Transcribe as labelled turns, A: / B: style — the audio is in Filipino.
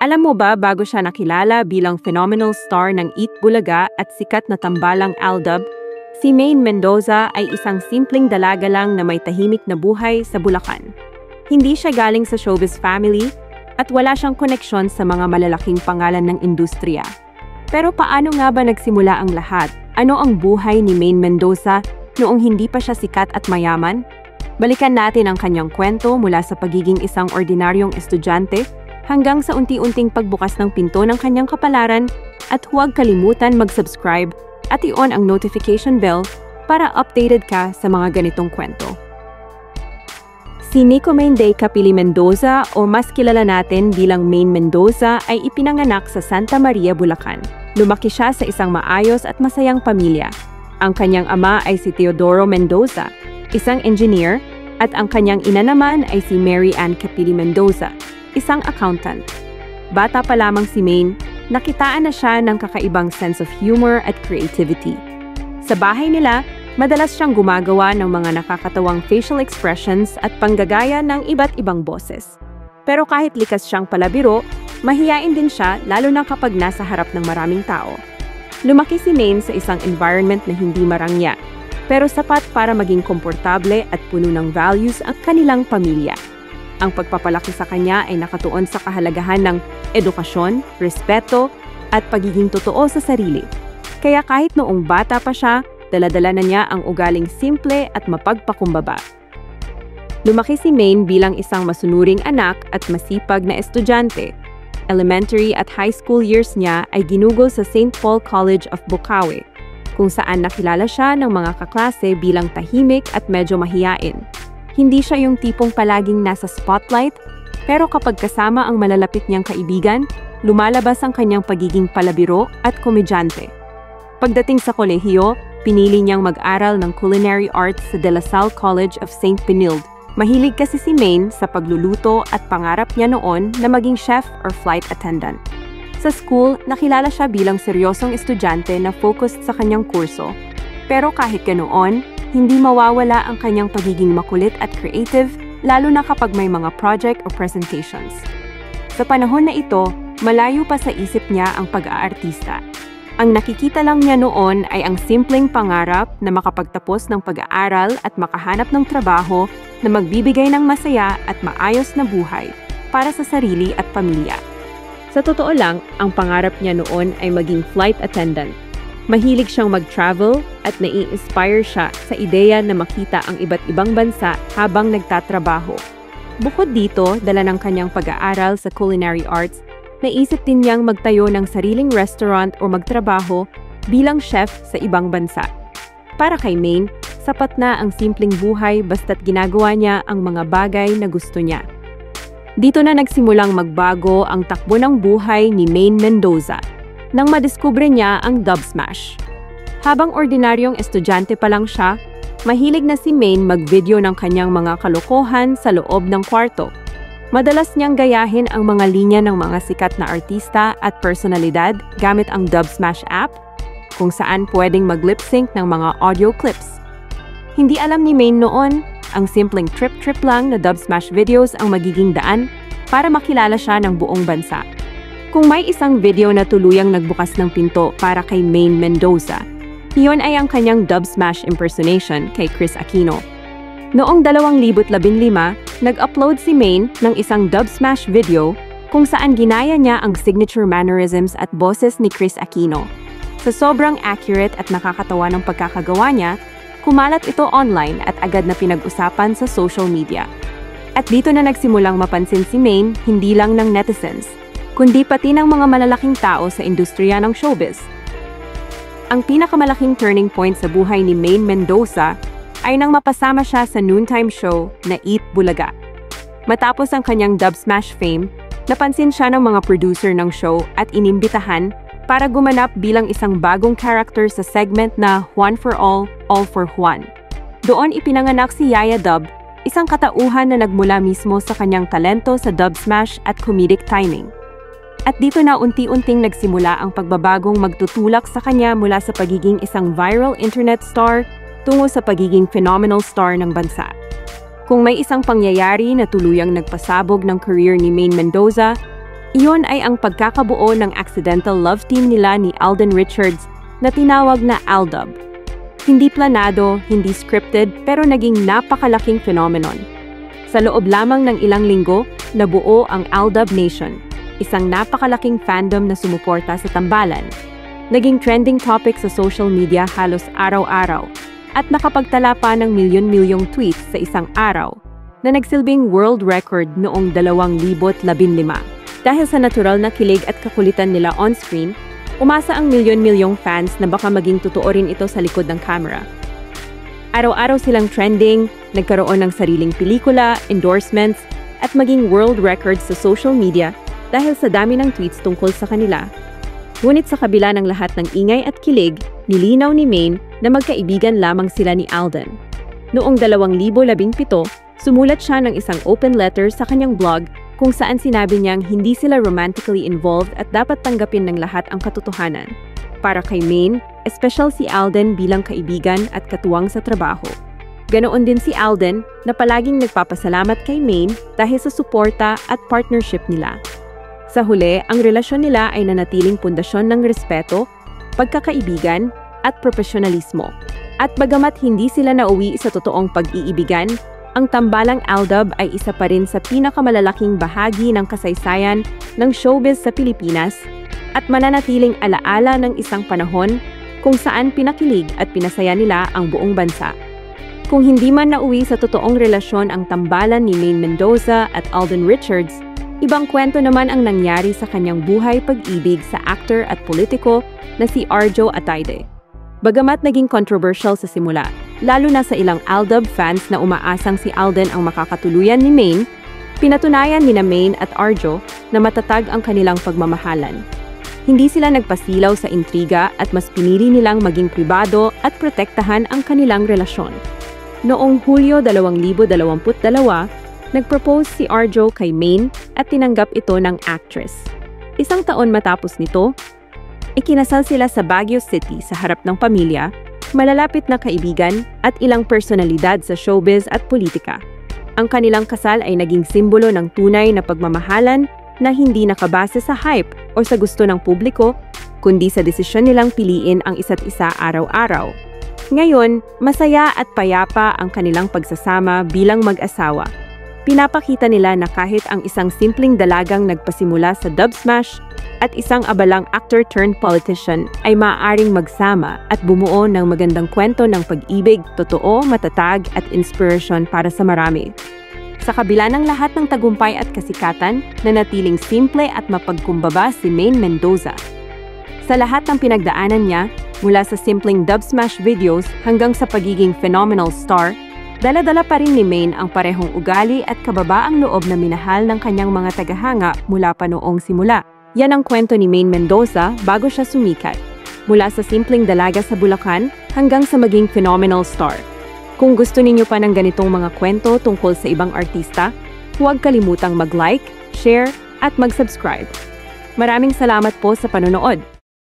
A: Alam mo ba bago siya nakilala bilang phenomenal star ng Eat Bulaga at sikat na tambalang Aldab, si Maine Mendoza ay isang simpleng dalaga lang na may tahimik na buhay sa Bulacan. Hindi siya galing sa showbiz family at wala siyang koneksyon sa mga malalaking pangalan ng industriya. Pero paano nga ba nagsimula ang lahat? Ano ang buhay ni Maine Mendoza noong hindi pa siya sikat at mayaman? Balikan natin ang kanyang kwento mula sa pagiging isang ordinaryong estudyante hanggang sa unti-unting pagbukas ng pinto ng kanyang kapalaran, at huwag kalimutan mag-subscribe at i-on ang notification bell para updated ka sa mga ganitong kwento. Si Nico Maine Day Capili Mendoza o mas kilala natin bilang Maine Mendoza ay ipinanganak sa Santa Maria, Bulacan. Lumaki siya sa isang maayos at masayang pamilya. Ang kanyang ama ay si Teodoro Mendoza, isang engineer, at ang kanyang ina naman ay si Mary Ann Capili Mendoza, isang accountant. Bata pa lamang si Maine, nakitaan na siya ng kakaibang sense of humor at creativity. Sa bahay nila, madalas siyang gumagawa ng mga nakakatawang facial expressions at panggagaya ng iba't ibang boses. Pero kahit likas siyang palabiro, mahiyain din siya lalo na kapag nasa harap ng maraming tao. Lumaki si Maine sa isang environment na hindi marangya, pero sapat para maging komportable at puno ng values ang kanilang pamilya. Ang pagpapalaki sa kanya ay nakatuon sa kahalagahan ng edukasyon, respeto, at pagiging totoo sa sarili. Kaya kahit noong bata pa siya, dala-dala na niya ang ugaling simple at mapagpakumbaba. Lumaki si Maine bilang isang masunuring anak at masipag na estudyante. Elementary at high school years niya ay ginugol sa St. Paul College of Bocaue, kung saan nakilala siya ng mga kaklase bilang tahimik at medyo mahiyain. Hindi siya yung tipong palaging nasa spotlight, pero kapag kasama ang malalapit niyang kaibigan, lumalabas ang kanyang pagiging palabiro at komedyante. Pagdating sa kolehiyo, pinili niyang mag-aral ng culinary arts sa De La Salle College of St. Benilde. Mahilig kasi si Maine sa pagluluto at pangarap niya noon na maging chef or flight attendant. Sa school, nakilala siya bilang seryosong estudyante na focused sa kanyang kurso. Pero kahit ganoon, hindi mawawala ang kanyang pagiging makulit at creative, lalo na kapag may mga project o presentations. Sa panahon na ito, malayo pa sa isip niya ang pag-aartista. Ang nakikita lang niya noon ay ang simpleng pangarap na makapagtapos ng pag-aaral at makahanap ng trabaho na magbibigay ng masaya at maayos na buhay para sa sarili at pamilya. Sa totoo lang, ang pangarap niya noon ay maging flight attendant. Mahilig siyang mag-travel at nai-inspire siya sa ideya na makita ang iba't ibang bansa habang nagtatrabaho. Bukod dito, dala ng kanyang pag-aaral sa culinary arts, naisip din niyang magtayo ng sariling restaurant o magtrabaho bilang chef sa ibang bansa. Para kay Maine, sapat na ang simpleng buhay basta't ginagawa niya ang mga bagay na gusto niya. Dito na nagsimulang magbago ang takbo ng buhay ni Maine Mendoza nang madiskubre niya ang Dub Smash. Habang ordinaryong estudyante pa lang siya, mahilig na si Maine mag-video ng kanyang mga kalokohan sa loob ng kwarto. Madalas niyang gayahin ang mga linya ng mga sikat na artista at personalidad gamit ang Dub Smash app, kung saan pwedeng mag-lip-sync ng mga audio clips. Hindi alam ni Maine noon, ang simpleng trip-trip lang na Dub Smash videos ang magiging daan para makilala siya ng buong bansa. Kung may isang video na tuluyang nagbukas ng pinto para kay Maine Mendoza, iyon ay ang kanyang Dub Smash impersonation kay Chris Aquino. Noong 2015, nag-upload si Maine ng isang Dub Smash video kung saan ginaya niya ang signature mannerisms at boses ni Chris Aquino. Sa sobrang accurate at nakakatawa ng pagkakagawa niya, kumalat ito online at agad na pinag-usapan sa social media. At dito na nagsimulang mapansin si Maine hindi lang ng netizens, kundi pati ng mga malalaking tao sa industriya ng showbiz. Ang pinakamalaking turning point sa buhay ni Maine Mendoza ay nang mapasama siya sa noontime show na Eat Bulaga. Matapos ang kanyang Dub Smash fame, napansin siya ng mga producer ng show at inimbitahan para gumanap bilang isang bagong character sa segment na Juan for All for Juan. Doon ipinanganak si Yaya Dub, isang katauhan na nagmula mismo sa kanyang talento sa Dub Smash at comedic timing. At dito na unti-unting nagsimula ang pagbabagong magtutulak sa kanya mula sa pagiging isang viral internet star tungo sa pagiging phenomenal star ng bansa. Kung may isang pangyayari na tuluyang nagpasabog ng career ni Maine Mendoza, Iyon ay ang pagkakabuo ng accidental love team nila ni Alden Richards na tinawag na Aldub. Hindi planado, hindi scripted, pero naging napakalaking phenomenon. Sa loob lamang ng ilang linggo, nabuo ang Aldub Nation, isang napakalaking fandom na sumuporta sa tambalan. Naging trending topic sa social media halos araw-araw at nakapagtala pa ng milyon-milyong tweets sa isang araw na nagsilbing world record noong 2015. Dahil sa natural na kilig at kakulitan nila on-screen, umasa ang milyon-milyong fans na baka maging totoo rin ito sa likod ng camera. Araw-araw silang trending, nagkaroon ng sariling pelikula, endorsements, at maging world records sa social media dahil sa dami ng tweets tungkol sa kanila. Ngunit sa kabila ng lahat ng ingay at kilig, nilinaw ni Maine na magkaibigan lamang sila ni Alden. Noong 2017, sumulat siya ng isang open letter sa kanyang blog kung saan sinabi niyang hindi sila romantically involved at dapat tanggapin ng lahat ang katotohanan. Para kay Maine, espesyal si Alden bilang kaibigan at katuwang sa trabaho. Ganoon din si Alden na palaging nagpapasalamat kay Maine dahil sa suporta at partnership nila. Sa huli, ang relasyon nila ay nanatiling pundasyon ng respeto, pagkakaibigan at profesionalismo. At bagamat hindi sila nauwi sa totoong pag-iibigan, ang tambalang Aldub ay isa pa rin sa pinakamalalaking bahagi ng kasaysayan ng showbiz sa Pilipinas at mananatiling alaala ng isang panahon kung saan pinakilig at pinasaya nila ang buong bansa. Kung hindi man nauwi sa totoong relasyon ang tambalan ni Maine Mendoza at Alden Richards, ibang kwento naman ang nangyari sa kanyang buhay pag-ibig sa actor at politiko na si Arjo Atayde. Bagamat naging controversial sa simula, lalo na sa ilang Aldub fans na umaasang si Alden ang makakatuluyan ni Maine, pinatunayan ni Maine at Arjo na matatag ang kanilang pagmamahalan. Hindi sila nagpasilaw sa intriga at mas pinili nilang maging pribado at protektahan ang kanilang relasyon. Noong Hulyo 2022, nag-propose si Arjo kay Maine at tinanggap ito ng actress. Isang taon matapos nito, ikinasal sila sa Baguio City sa harap ng pamilya, malalapit na kaibigan at ilang personalidad sa showbiz at politika. Ang kanilang kasal ay naging simbolo ng tunay na pagmamahalan na hindi nakabase sa hype o sa gusto ng publiko, kundi sa desisyon nilang piliin ang isa't isa araw-araw. Ngayon, masaya at payapa ang kanilang pagsasama bilang mag-asawa. Pinapakita nila na kahit ang isang simpleng dalagang nagpasimula sa dub smash at isang abalang actor-turned-politician ay maaaring magsama at bumuo ng magandang kwento ng pag-ibig, totoo, matatag at inspirasyon para sa marami. Sa kabila ng lahat ng tagumpay at kasikatan, nanatiling simple at mapagkumbaba si Maine Mendoza. Sa lahat ng pinagdaanan niya, mula sa simpleng dub smash videos hanggang sa pagiging phenomenal star, dala-dala pa rin ni Maine ang parehong ugali at kababaang loob na minahal ng kanyang mga tagahanga mula pa noong simula. Yan ang kwento ni Maine Mendoza bago siya sumikat, mula sa simpleng dalaga sa Bulacan hanggang sa maging phenomenal star. Kung gusto ninyo pa ng ganitong mga kwento tungkol sa ibang artista, huwag kalimutang mag-like, share at mag-subscribe. Maraming salamat po sa panonood.